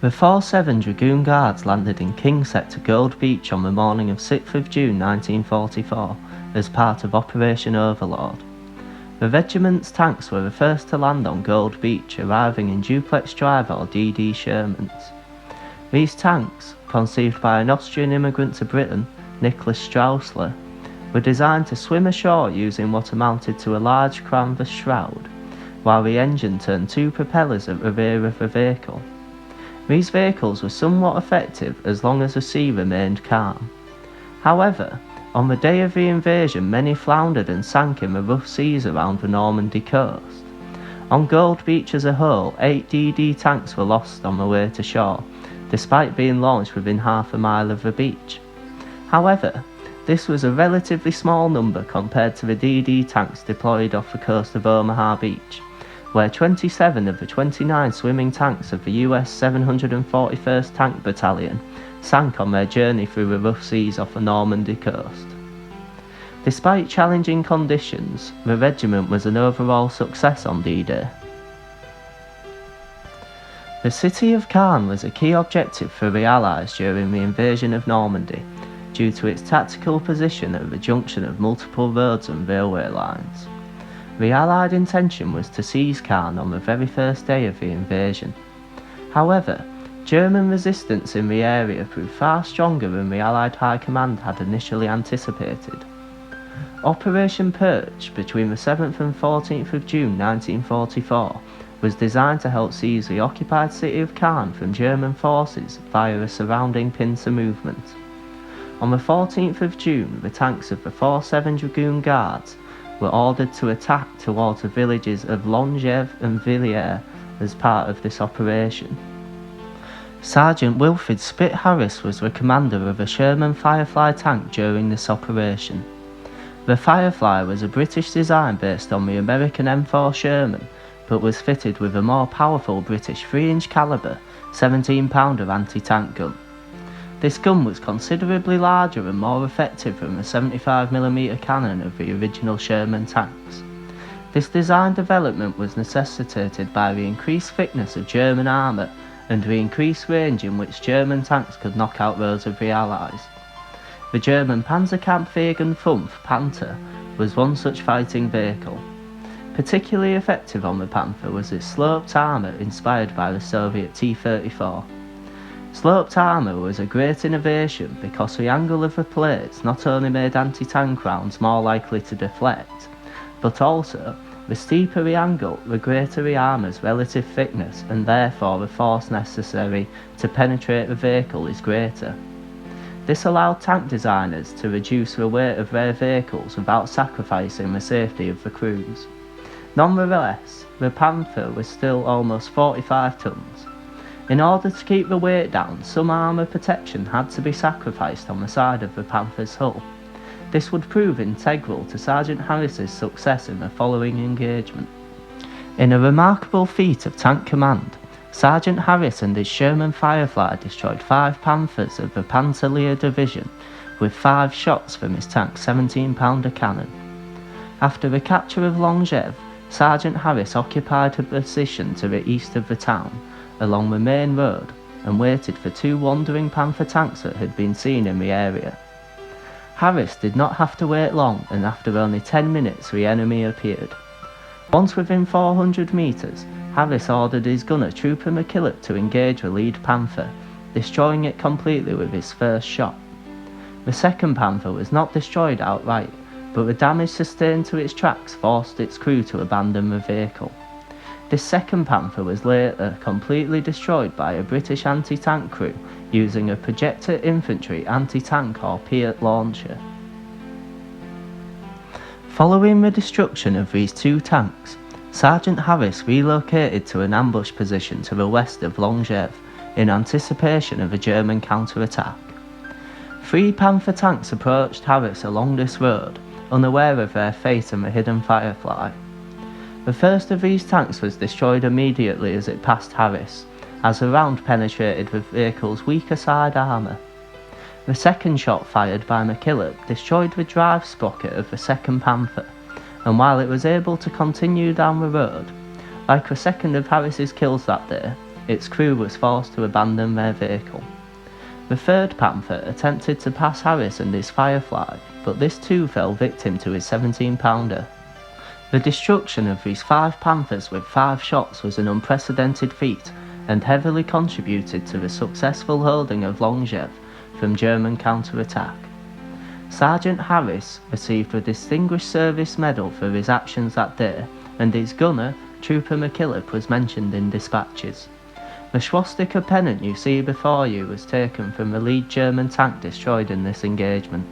The 4-7 Dragoon Guards landed in King Sector Gold Beach on the morning of 6th of June 1944 as part of Operation Overlord. The regiment's tanks were the first to land on Gold Beach, arriving in Duplex Drive or DD Shermans. These tanks, conceived by an Austrian immigrant to Britain, Nicholas Straussler, were designed to swim ashore using what amounted to a large canvas shroud, while the engine turned two propellers at the rear of the vehicle. These vehicles were somewhat effective as long as the sea remained calm. However, on the day of the invasion, many floundered and sank in the rough seas around the Normandy coast. On Gold Beach as a whole, 8 DD tanks were lost on the way to shore, despite being launched within half a mile of the beach. However, this was a relatively small number compared to the DD tanks deployed off the coast of Omaha Beach, where 27 of the 29 swimming tanks of the US 741st Tank Battalion sank on their journey through the rough seas off the Normandy coast. Despite challenging conditions, the regiment was an overall success on D-Day. The city of Caen was a key objective for the Allies during the invasion of Normandy, due to its tactical position at the junction of multiple roads and railway lines. The Allied intention was to seize Caen on the very first day of the invasion. However, German resistance in the area proved far stronger than the Allied High Command had initially anticipated. Operation Perch between the 7th and 14th of June 1944 was designed to help seize the occupied city of Caen from German forces via a surrounding pincer movement. On the 14th of June, the tanks of the 4-7 Dragoon Guards were ordered to attack towards the villages of Longève and Villiers as part of this operation. Sergeant Wilfred Spit Harris was the commander of a Sherman Firefly tank during this operation. The Firefly was a British design based on the American M4 Sherman, but was fitted with a more powerful British 3-inch caliber 17-pounder anti-tank gun. This gun was considerably larger and more effective than the 75mm cannon of the original Sherman tanks. This design development was necessitated by the increased thickness of German armour and the increased range in which German tanks could knock out those of the Allies. The German Panzerkampfwagen 5 Panther was one such fighting vehicle. Particularly effective on the Panther was its sloped armour inspired by the Soviet T-34. Sloped armour was a great innovation because the angle of the plates not only made anti-tank rounds more likely to deflect, but also, the steeper the angle, the greater the armour's relative thickness, and therefore the force necessary to penetrate the vehicle is greater. This allowed tank designers to reduce the weight of their vehicles without sacrificing the safety of the crews. Nonetheless, the Panther was still almost 45 tons. In order to keep the weight down, some armour protection had to be sacrificed on the side of the Panther's hull. This would prove integral to Sergeant Harris's success in the following engagement. In a remarkable feat of tank command, Sergeant Harris and his Sherman Firefly destroyed 5 Panthers of the Panzerlehr Division with 5 shots from his tank's 17-pounder cannon. After the capture of Longève, Sergeant Harris occupied a position to the east of the town, along the main road, and waited for 2 wandering Panther tanks that had been seen in the area. Harris did not have to wait long, and after only 10 minutes the enemy appeared. Once within 400 metres, Harris ordered his gunner Trooper McKillop to engage the lead Panther, destroying it completely with his first shot. The second Panther was not destroyed outright, but the damage sustained to its tracks forced its crew to abandon the vehicle. This second Panther was later completely destroyed by a British anti-tank crew using a projector infantry anti-tank or Piat launcher. Following the destruction of these 2 tanks, Sergeant Harris relocated to an ambush position to the west of Longève in anticipation of a German counterattack. 3 Panther tanks approached Harris along this road, unaware of their fate and the hidden Firefly. The first of these tanks was destroyed immediately as it passed Harris, as the round penetrated the vehicle's weaker side armour. The second shot fired by McKillop destroyed the drive sprocket of the second Panther, and while it was able to continue down the road, like the second of Harris's kills that day, its crew was forced to abandon their vehicle. The third Panther attempted to pass Harris and his Firefly, but this too fell victim to his 17-pounder. The destruction of these 5 Panthers with 5 shots was an unprecedented feat and heavily contributed to the successful holding of Longyev from German counterattack. Sergeant Harris received the Distinguished Service Medal for his actions that day, and his gunner, Trooper McKillop, was mentioned in dispatches. The swastika pennant you see before you was taken from the lead German tank destroyed in this engagement.